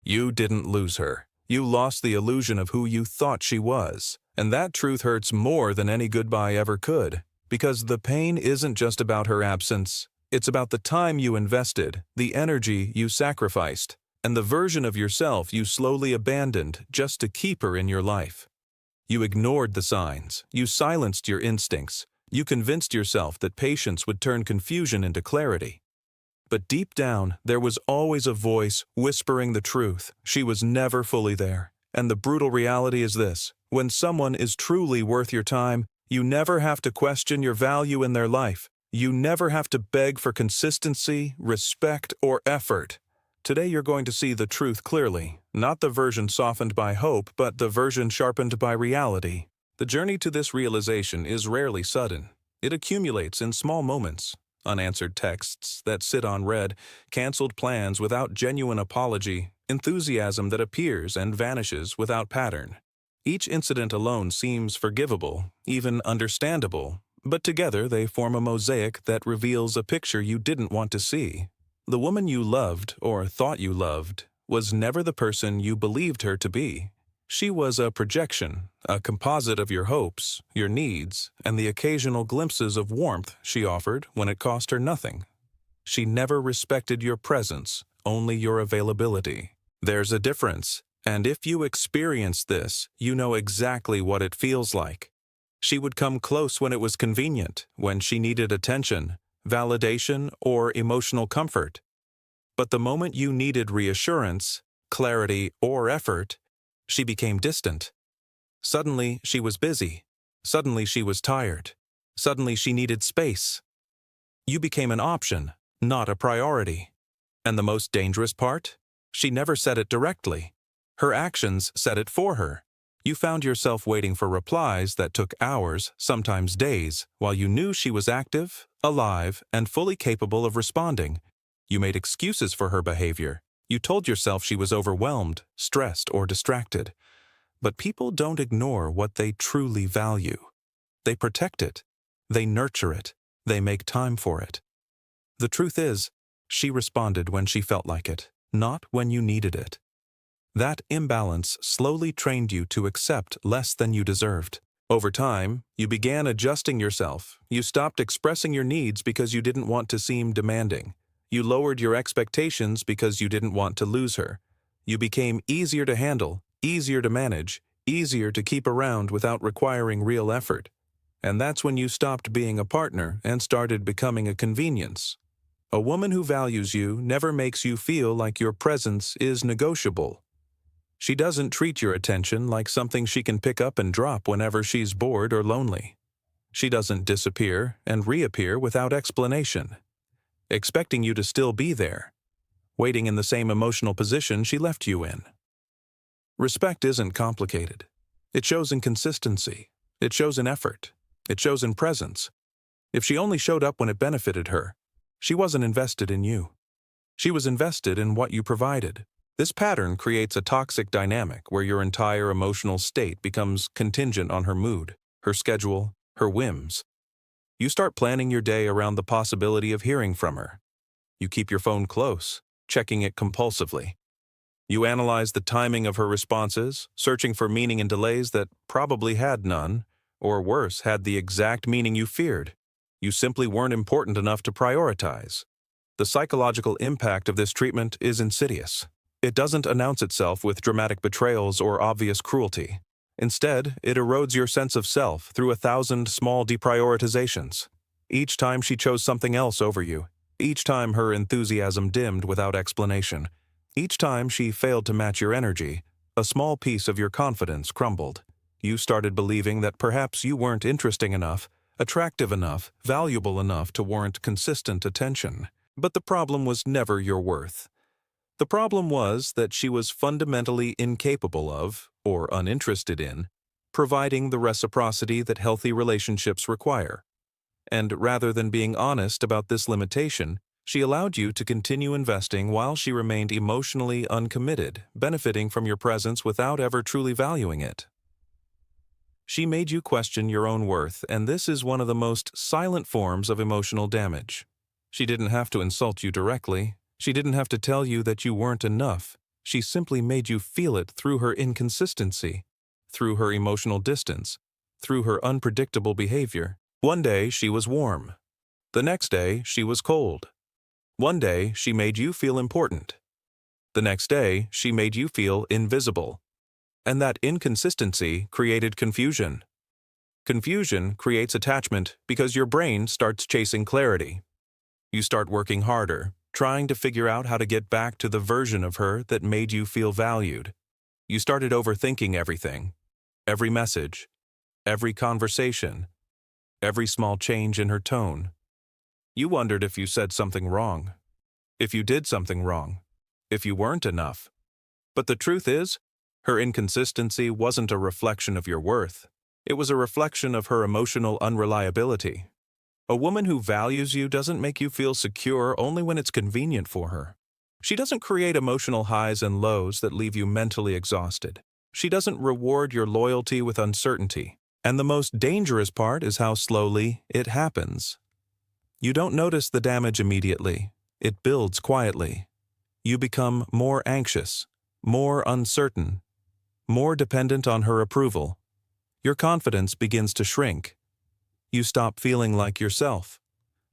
You didn't lose her. You lost the illusion of who you thought she was. And that truth hurts more than any goodbye ever could. Because the pain isn't just about her absence. It's about the time you invested, the energy you sacrificed, and the version of yourself you slowly abandoned just to keep her in your life. You ignored the signs. You silenced your instincts. You convinced yourself that patience would turn confusion into clarity. But deep down, there was always a voice whispering the truth. She was never fully there. And the brutal reality is this: when someone is truly worth your time, you never have to question your value in their life. You never have to beg for consistency, respect, or effort. Today you're going to see the truth clearly, not the version softened by hope, but the version sharpened by reality. The journey to this realization is rarely sudden. It accumulates in small moments. Unanswered texts that sit unread, canceled plans without genuine apology, enthusiasm that appears and vanishes without pattern. Each incident alone seems forgivable, even understandable, but together they form a mosaic that reveals a picture you didn't want to see. The woman you loved, or thought you loved, was never the person you believed her to be. She was a projection, a composite of your hopes, your needs, and the occasional glimpses of warmth she offered when it cost her nothing. She never respected your presence, only your availability. There's a difference, and if you experience this, you know exactly what it feels like. She would come close when it was convenient, when she needed attention, validation, or emotional comfort. But the moment you needed reassurance, clarity, or effort, she became distant. Suddenly, she was busy. Suddenly, she was tired. Suddenly, she needed space. You became an option, not a priority. And the most dangerous part? She never said it directly. Her actions said it for her. You found yourself waiting for replies that took hours, sometimes days, while you knew she was active, alive, and fully capable of responding. You made excuses for her behavior. You told yourself she was overwhelmed, stressed, or distracted. But people don't ignore what they truly value. They protect it. They nurture it. They make time for it. The truth is, she responded when she felt like it, not when you needed it. That imbalance slowly trained you to accept less than you deserved. Over time, you began adjusting yourself. You stopped expressing your needs because you didn't want to seem demanding. You lowered your expectations because you didn't want to lose her. You became easier to handle, easier to manage, easier to keep around without requiring real effort. And that's when you stopped being a partner and started becoming a convenience. A woman who values you never makes you feel like your presence is negotiable. She doesn't treat your attention like something she can pick up and drop whenever she's bored or lonely. She doesn't disappear and reappear without explanation, expecting you to still be there, waiting in the same emotional position she left you in. Respect isn't complicated. It shows in consistency. It shows in effort. It shows in presence. If she only showed up when it benefited her, she wasn't invested in you. She was invested in what you provided. This pattern creates a toxic dynamic where your entire emotional state becomes contingent on her mood, her schedule, her whims. You start planning your day around the possibility of hearing from her. You keep your phone close, checking it compulsively. You analyze the timing of her responses, searching for meaning in delays that probably had none, or worse, had the exact meaning you feared. You simply weren't important enough to prioritize. The psychological impact of this treatment is insidious. It doesn't announce itself with dramatic betrayals or obvious cruelty. Instead, it erodes your sense of self through 1,000 small deprioritizations. Each time she chose something else over you. Each time her enthusiasm dimmed without explanation. Each time she failed to match your energy, a small piece of your confidence crumbled. You started believing that perhaps you weren't interesting enough, attractive enough, valuable enough to warrant consistent attention. But the problem was never your worth. The problem was that she was fundamentally incapable of, or uninterested in, providing the reciprocity that healthy relationships require. And rather than being honest about this limitation, she allowed you to continue investing while she remained emotionally uncommitted, benefiting from your presence without ever truly valuing it. She made you question your own worth, and this is one of the most silent forms of emotional damage. She didn't have to insult you directly. She didn't have to tell you that you weren't enough. She simply made you feel it through her inconsistency, through her emotional distance, through her unpredictable behavior. One day she was warm. The next day she was cold. One day she made you feel important. The next day she made you feel invisible. And that inconsistency created confusion. Confusion creates attachment because your brain starts chasing clarity. You start working harder, trying to figure out how to get back to the version of her that made you feel valued. You started overthinking everything, every message, every conversation, every small change in her tone. You wondered if you said something wrong, if you did something wrong, if you weren't enough. But the truth is, her inconsistency wasn't a reflection of your worth. It was a reflection of her emotional unreliability. A woman who values you doesn't make you feel secure only when it's convenient for her. She doesn't create emotional highs and lows that leave you mentally exhausted. She doesn't reward your loyalty with uncertainty. And the most dangerous part is how slowly it happens. You don't notice the damage immediately. It builds quietly. You become more anxious, more uncertain, more dependent on her approval. Your confidence begins to shrink. You stop feeling like yourself.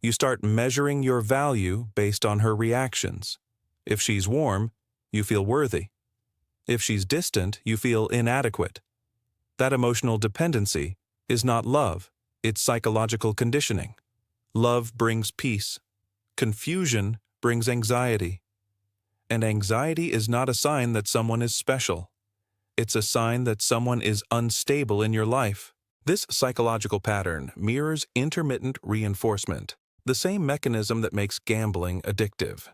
You start measuring your value based on her reactions. If she's warm, you feel worthy. If she's distant, you feel inadequate. That emotional dependency is not love, it's psychological conditioning. Love brings peace. Confusion brings anxiety. And anxiety is not a sign that someone is special. It's a sign that someone is unstable in your life. This psychological pattern mirrors intermittent reinforcement, the same mechanism that makes gambling addictive.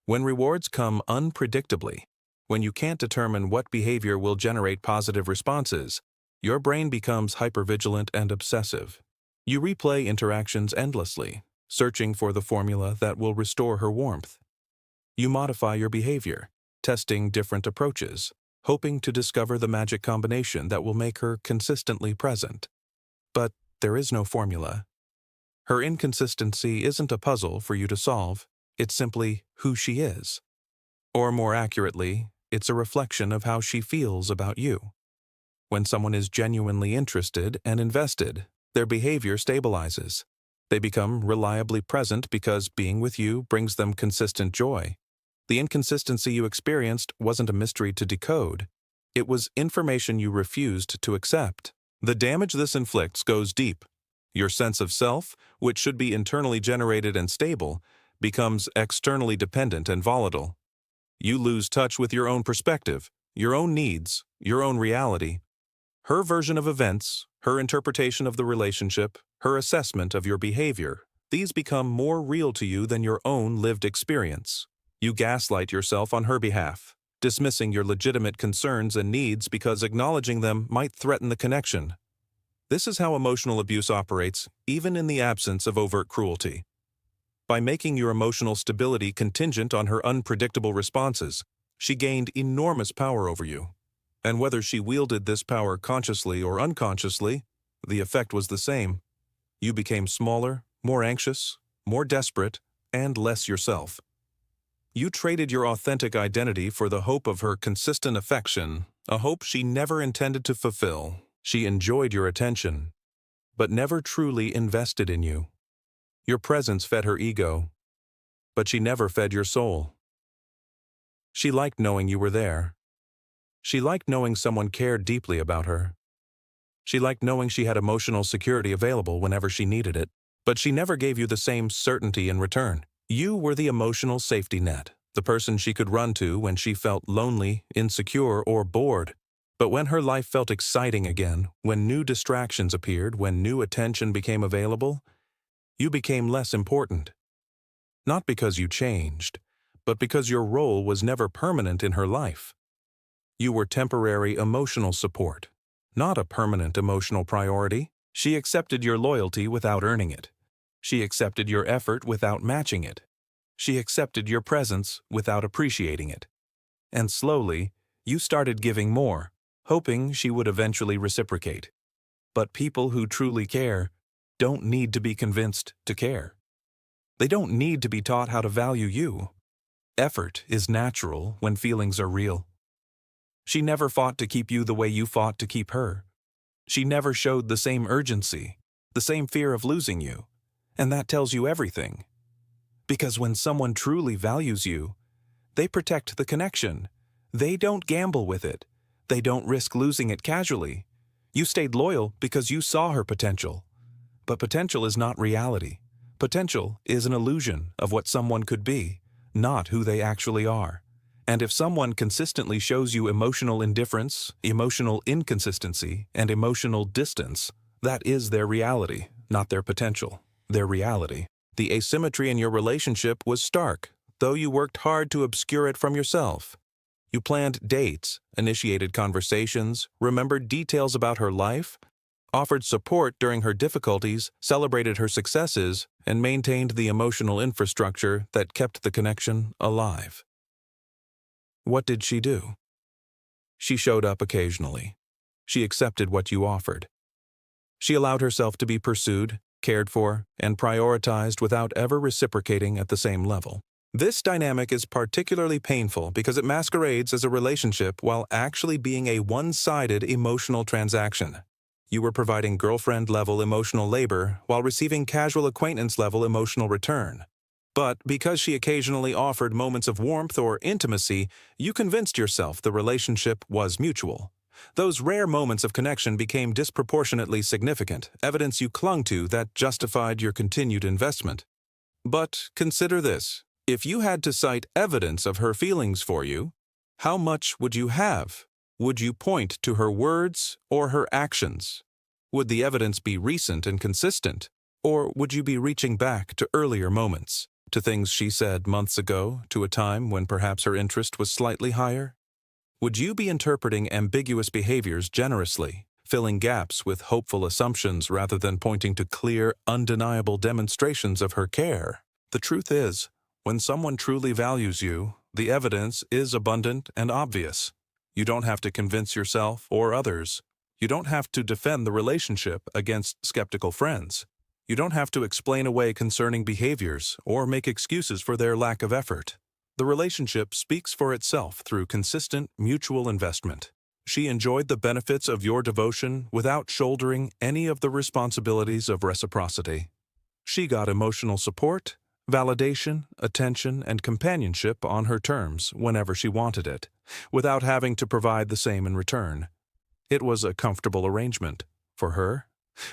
When rewards come unpredictably, when you can't determine what behavior will generate positive responses, your brain becomes hypervigilant and obsessive. You replay interactions endlessly, searching for the formula that will restore her warmth. You modify your behavior, testing different approaches, hoping to discover the magic combination that will make her consistently present. But there is no formula. Her inconsistency isn't a puzzle for you to solve, it's simply who she is. Or more accurately, it's a reflection of how she feels about you. When someone is genuinely interested and invested, their behavior stabilizes. They become reliably present because being with you brings them consistent joy. The inconsistency you experienced wasn't a mystery to decode. It was information you refused to accept. The damage this inflicts goes deep. Your sense of self, which should be internally generated and stable, becomes externally dependent and volatile. You lose touch with your own perspective, your own needs, your own reality. Her version of events, her interpretation of the relationship, her assessment of your behavior, these become more real to you than your own lived experience. You gaslight yourself on her behalf, dismissing your legitimate concerns and needs because acknowledging them might threaten the connection. This is how emotional abuse operates, even in the absence of overt cruelty. By making your emotional stability contingent on her unpredictable responses, she gained enormous power over you. And whether she wielded this power consciously or unconsciously, the effect was the same. You became smaller, more anxious, more desperate, and less yourself. You traded your authentic identity for the hope of her consistent affection, a hope she never intended to fulfill. She enjoyed your attention, but never truly invested in you. Your presence fed her ego, but she never fed your soul. She liked knowing you were there. She liked knowing someone cared deeply about her. She liked knowing she had emotional security available whenever she needed it, but she never gave you the same certainty in return. You were the emotional safety net, the person she could run to when she felt lonely, insecure, or bored. But when her life felt exciting again, when new distractions appeared, when new attention became available, you became less important. Not because you changed, but because your role was never permanent in her life. You were temporary emotional support, not a permanent emotional priority. She accepted your loyalty without earning it. She accepted your effort without matching it. She accepted your presence without appreciating it. And slowly, you started giving more, hoping she would eventually reciprocate. But people who truly care don't need to be convinced to care. They don't need to be taught how to value you. effort is natural when feelings are real. She never fought to keep you the way you fought to keep her. She never showed the same urgency, the same fear of losing you. And that tells you everything. Because when someone truly values you, they protect the connection. They don't gamble with it. They don't risk losing it casually. You stayed loyal because you saw her potential. But potential is not reality. Potential is an illusion of what someone could be, not who they actually are. And if someone consistently shows you emotional indifference, emotional inconsistency, and emotional distance, that is their reality, not their potential, their reality. The asymmetry in your relationship was stark, though you worked hard to obscure it from yourself. You planned dates, initiated conversations, remembered details about her life, offered support during her difficulties, celebrated her successes, and maintained the emotional infrastructure that kept the connection alive. What did she do? She showed up occasionally. She accepted what you offered. She allowed herself to be pursued, cared for, and prioritized without ever reciprocating at the same level. This dynamic is particularly painful because it masquerades as a relationship while actually being a one-sided emotional transaction. You were providing girlfriend-level emotional labor while receiving casual acquaintance-level emotional return. But because she occasionally offered moments of warmth or intimacy, you convinced yourself the relationship was mutual. Those rare moments of connection became disproportionately significant, evidence you clung to that justified your continued investment. But consider this. If you had to cite evidence of her feelings for you, how much would you have? Would you point to her words or her actions? Would the evidence be recent and consistent? Or would you be reaching back to earlier moments, to things she said months ago, to a time when perhaps her interest was slightly higher? Would you be interpreting ambiguous behaviors generously, filling gaps with hopeful assumptions rather than pointing to clear, undeniable demonstrations of her care? The truth is, when someone truly values you, the evidence is abundant and obvious. You don't have to convince yourself or others. You don't have to defend the relationship against skeptical friends. You don't have to explain away concerning behaviors or make excuses for their lack of effort. The relationship speaks for itself through consistent, mutual investment. She enjoyed the benefits of your devotion without shouldering any of the responsibilities of reciprocity. She got emotional support, validation, attention, and companionship on her terms whenever she wanted it, without having to provide the same in return. It was a comfortable arrangement. For her.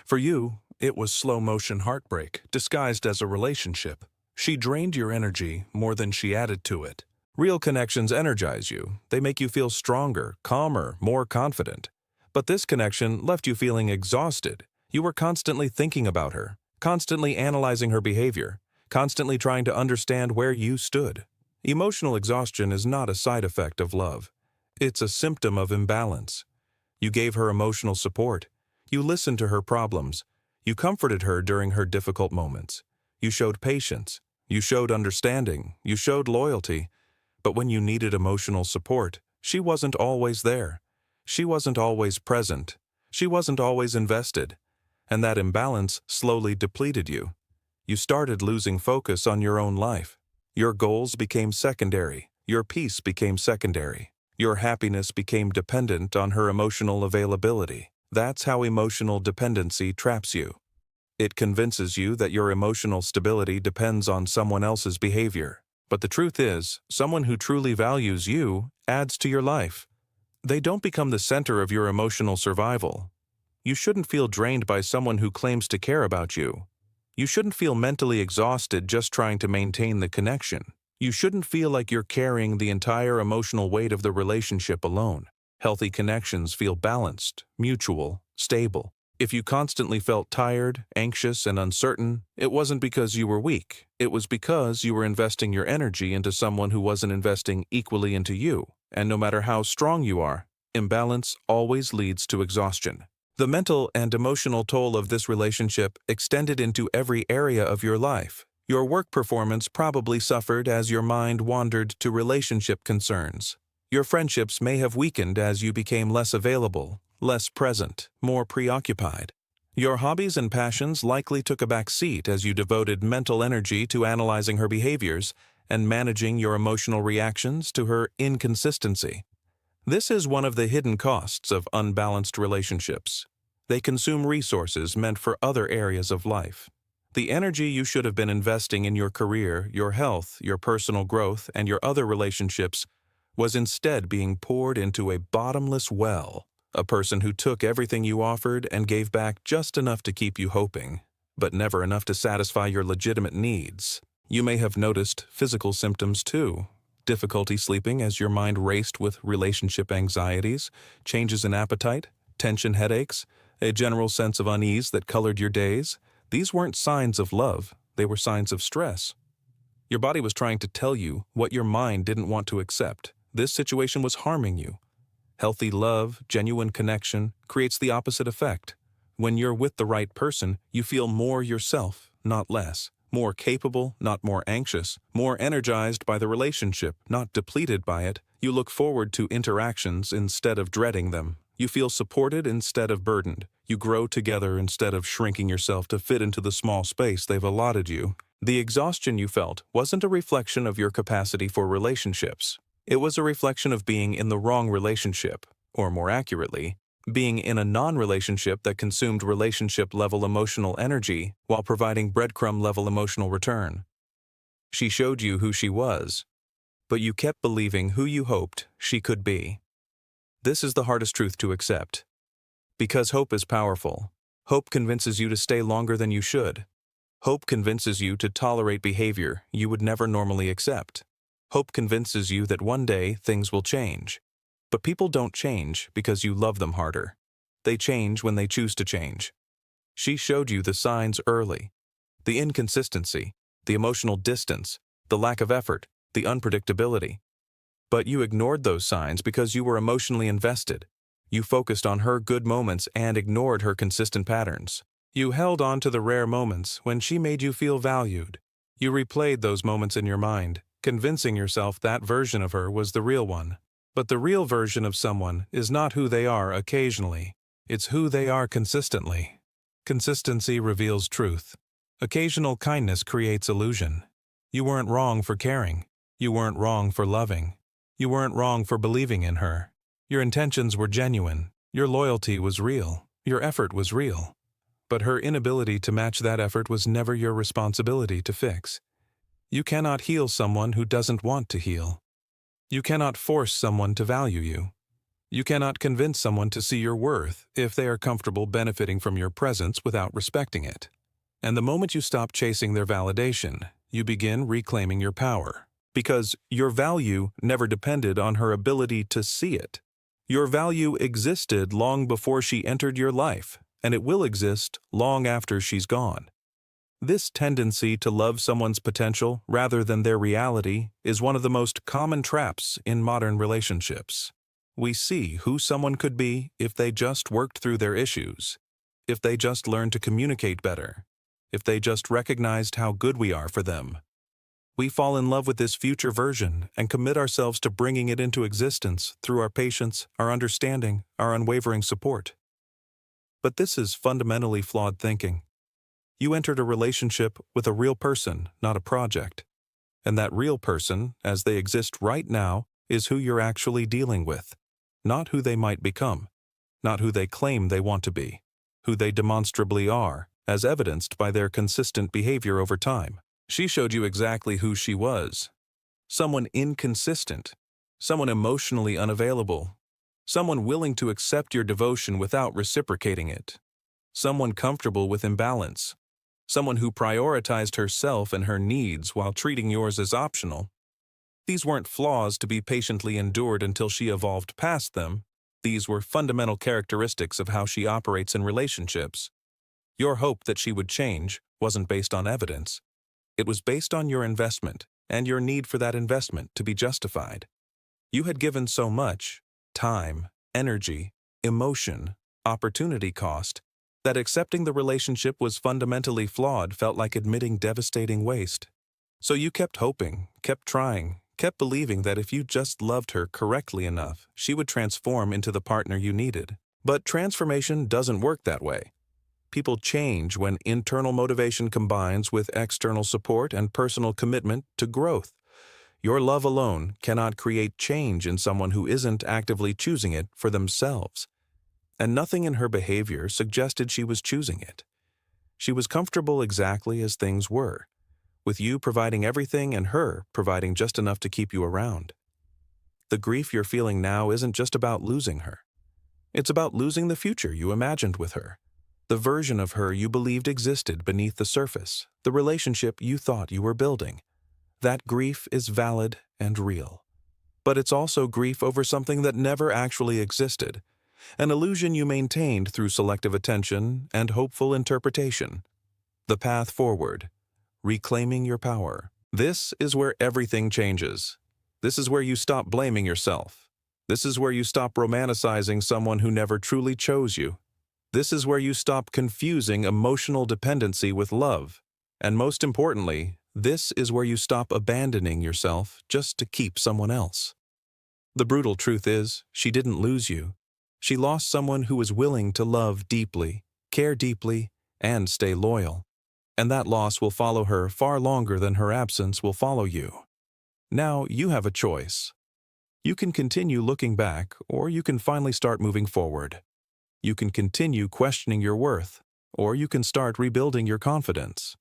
For you, it was slow-motion heartbreak, disguised as a relationship. She drained your energy more than she added to it. Real connections energize you. They make you feel stronger, calmer, more confident. But this connection left you feeling exhausted. You were constantly thinking about her, constantly analyzing her behavior, constantly trying to understand where you stood. Emotional exhaustion is not a side effect of love. It's a symptom of imbalance. You gave her emotional support. You listened to her problems. You comforted her during her difficult moments. You showed patience. You showed understanding. You showed loyalty. But when you needed emotional support, she wasn't always there. She wasn't always present. She wasn't always invested. And that imbalance slowly depleted you. You started losing focus on your own life. Your goals became secondary. Your peace became secondary. Your happiness became dependent on her emotional availability. That's how emotional dependency traps you. It convinces you that your emotional stability depends on someone else's behavior. But the truth is, someone who truly values you adds to your life. They don't become the center of your emotional survival. You shouldn't feel drained by someone who claims to care about you. You shouldn't feel mentally exhausted just trying to maintain the connection. You shouldn't feel like you're carrying the entire emotional weight of the relationship alone. Healthy connections feel balanced, mutual, stable. If you constantly felt tired, anxious, and uncertain, it wasn't because you were weak. It was because you were investing your energy into someone who wasn't investing equally into you. And no matter how strong you are, imbalance always leads to exhaustion. The mental and emotional toll of this relationship extended into every area of your life. Your work performance probably suffered as your mind wandered to relationship concerns. Your friendships may have weakened as you became less available, less present, more preoccupied. Your hobbies and passions likely took a back seat as you devoted mental energy to analyzing her behaviors and managing your emotional reactions to her inconsistency. This is one of the hidden costs of unbalanced relationships. They consume resources meant for other areas of life. The energy you should have been investing in your career, your health, your personal growth, and your other relationships was instead being poured into a bottomless well, a person who took everything you offered and gave back just enough to keep you hoping, but never enough to satisfy your legitimate needs. You may have noticed physical symptoms too. Difficulty sleeping as your mind raced with relationship anxieties, changes in appetite, tension headaches, a general sense of unease that colored your days. These weren't signs of love, they were signs of stress. Your body was trying to tell you what your mind didn't want to accept. This situation was harming you. Healthy love, genuine connection, creates the opposite effect. When you're with the right person, you feel more yourself, not less. More capable, not more anxious. More energized by the relationship, not depleted by it. You look forward to interactions instead of dreading them. You feel supported instead of burdened. You grow together instead of shrinking yourself to fit into the small space they've allotted you. The exhaustion you felt wasn't a reflection of your capacity for relationships. It was a reflection of being in the wrong relationship, or more accurately, being in a non-relationship that consumed relationship-level emotional energy while providing breadcrumb-level emotional return. She showed you who she was, but you kept believing who you hoped she could be. This is the hardest truth to accept. Because hope is powerful. Hope convinces you to stay longer than you should. Hope convinces you to tolerate behavior you would never normally accept. Hope convinces you that one day things will change. But people don't change because you love them harder. They change when they choose to change. She showed you the signs early. The inconsistency, the emotional distance, the lack of effort, the unpredictability. But you ignored those signs because you were emotionally invested. You focused on her good moments and ignored her consistent patterns. You held on to the rare moments when she made you feel valued. You replayed those moments in your mind, convincing yourself that version of her was the real one. But the real version of someone is not who they are occasionally. It's who they are consistently. Consistency reveals truth. Occasional kindness creates illusion. You weren't wrong for caring. You weren't wrong for loving. You weren't wrong for believing in her. Your intentions were genuine. Your loyalty was real. Your effort was real. But her inability to match that effort was never your responsibility to fix. You cannot heal someone who doesn't want to heal. You cannot force someone to value you. You cannot convince someone to see your worth if they are comfortable benefiting from your presence without respecting it. And the moment you stop chasing their validation, you begin reclaiming your power. Because your value never depended on her ability to see it. Your value existed long before she entered your life, and it will exist long after she's gone. This tendency to love someone's potential rather than their reality is one of the most common traps in modern relationships. We see who someone could be if they just worked through their issues, if they just learned to communicate better, if they just recognized how good we are for them. We fall in love with this future version and commit ourselves to bringing it into existence through our patience, our understanding, our unwavering support. But this is fundamentally flawed thinking. You entered a relationship with a real person, not a project. And that real person, as they exist right now, is who you're actually dealing with, not who they might become, not who they claim they want to be, who they demonstrably are, as evidenced by their consistent behavior over time. She showed you exactly who she was. Someone inconsistent, someone emotionally unavailable, someone willing to accept your devotion without reciprocating it, someone comfortable with imbalance, someone who prioritized herself and her needs while treating yours as optional. These weren't flaws to be patiently endured until she evolved past them. These were fundamental characteristics of how she operates in relationships. Your hope that she would change wasn't based on evidence. It was based on your investment and your need for that investment to be justified. You had given so much, time, energy, emotion, opportunity cost, that accepting the relationship was fundamentally flawed felt like admitting devastating waste. So you kept hoping, kept trying, kept believing that if you just loved her correctly enough, she would transform into the partner you needed. But transformation doesn't work that way. People change when internal motivation combines with external support and personal commitment to growth. Your love alone cannot create change in someone who isn't actively choosing it for themselves. And nothing in her behavior suggested she was choosing it. She was comfortable exactly as things were, with you providing everything and her providing just enough to keep you around. The grief you're feeling now isn't just about losing her. It's about losing the future you imagined with her, the version of her you believed existed beneath the surface, the relationship you thought you were building. That grief is valid and real. But it's also grief over something that never actually existed, an illusion you maintained through selective attention and hopeful interpretation. The path forward, reclaiming your power. This is where everything changes. This is where you stop blaming yourself. This is where you stop romanticizing someone who never truly chose you. This is where you stop confusing emotional dependency with love. And most importantly, this is where you stop abandoning yourself just to keep someone else. The brutal truth is, she didn't lose you. She lost someone who was willing to love deeply, care deeply, and stay loyal. And that loss will follow her far longer than her absence will follow you. Now you have a choice. You can continue looking back, or you can finally start moving forward. You can continue questioning your worth, or you can start rebuilding your confidence.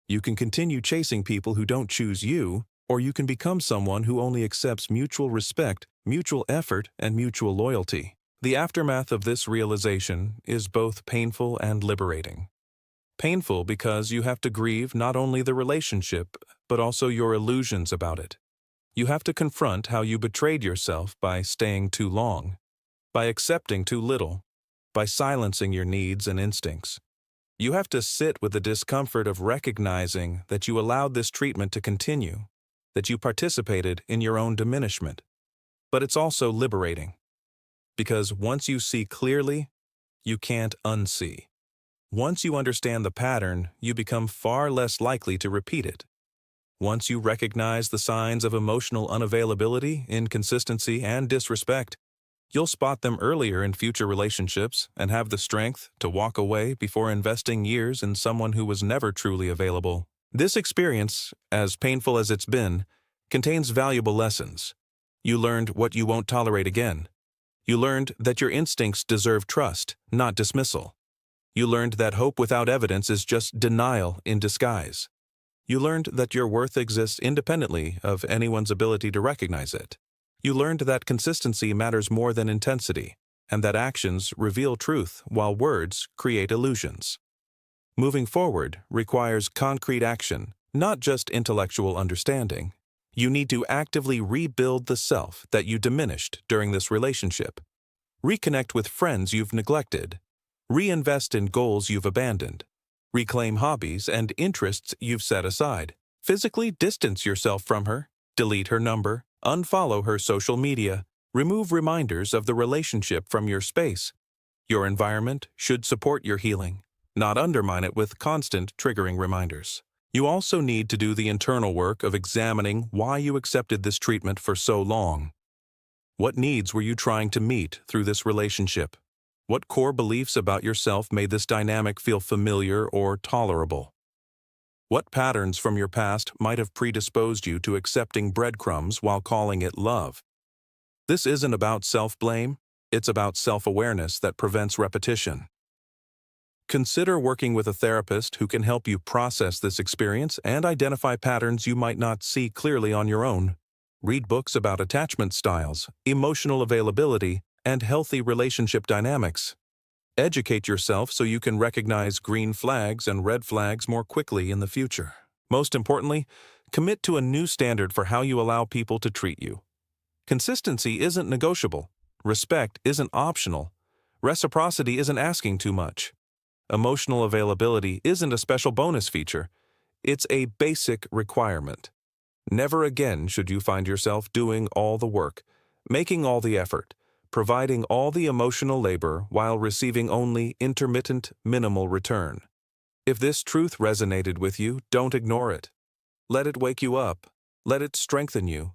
You can continue chasing people who don't choose you, or you can become someone who only accepts mutual respect, mutual effort, and mutual loyalty. The aftermath of this realization is both painful and liberating. Painful because you have to grieve not only the relationship, but also your illusions about it. You have to confront how you betrayed yourself by staying too long, by accepting too little, by silencing your needs and instincts. You have to sit with the discomfort of recognizing that you allowed this treatment to continue, that you participated in your own diminishment. But it's also liberating, because once you see clearly, you can't unsee. Once you understand the pattern, you become far less likely to repeat it. Once you recognize the signs of emotional unavailability, inconsistency, and disrespect, you'll spot them earlier in future relationships and have the strength to walk away before investing years in someone who was never truly available. This experience, as painful as it's been, contains valuable lessons. You learned what you won't tolerate again. You learned that your instincts deserve trust, not dismissal. You learned that hope without evidence is just denial in disguise. You learned that your worth exists independently of anyone's ability to recognize it. You learned that consistency matters more than intensity, and that actions reveal truth while words create illusions. Moving forward requires concrete action, not just intellectual understanding. You need to actively rebuild the self that you diminished during this relationship. Reconnect with friends you've neglected. Reinvest in goals you've abandoned. Reclaim hobbies and interests you've set aside. Physically distance yourself from her. Delete her number. Unfollow her social media. Remove reminders of the relationship from your space. Your environment should support your healing, not undermine it with constant triggering reminders. You also need to do the internal work of examining why you accepted this treatment for so long. What needs were you trying to meet through this relationship? What core beliefs about yourself made this dynamic feel familiar or tolerable? What patterns from your past might have predisposed you to accepting breadcrumbs while calling it love? This isn't about self-blame, it's about self-awareness that prevents repetition. Consider working with a therapist who can help you process this experience and identify patterns you might not see clearly on your own. Read books about attachment styles, emotional availability, and healthy relationship dynamics. Educate yourself so you can recognize green flags and red flags more quickly in the future. Most importantly, commit to a new standard for how you allow people to treat you. Consistency isn't negotiable. Respect isn't optional. Reciprocity isn't asking too much. Emotional availability isn't a special bonus feature. It's a basic requirement. Never again should you find yourself doing all the work, making all the effort, providing all the emotional labor while receiving only intermittent, minimal return. If this truth resonated with you, don't ignore it. Let it wake you up. Let it strengthen you.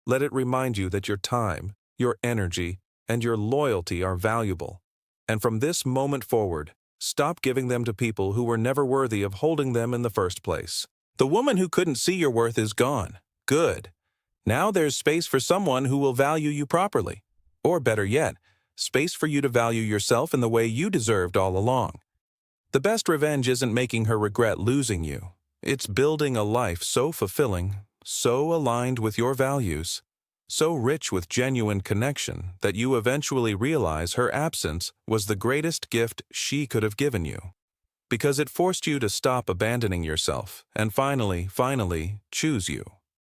Let it remind you that your time, your energy, and your loyalty are valuable. And from this moment forward, stop giving them to people who were never worthy of holding them in the first place. The woman who couldn't see your worth is gone. Good. Now there's space for someone who will value you properly. Or better yet, space for you to value yourself in the way you deserved all along. The best revenge isn't making her regret losing you. It's building a life so fulfilling, so aligned with your values, so rich with genuine connection that you eventually realize her absence was the greatest gift she could have given you. Because it forced you to stop abandoning yourself and finally choose you.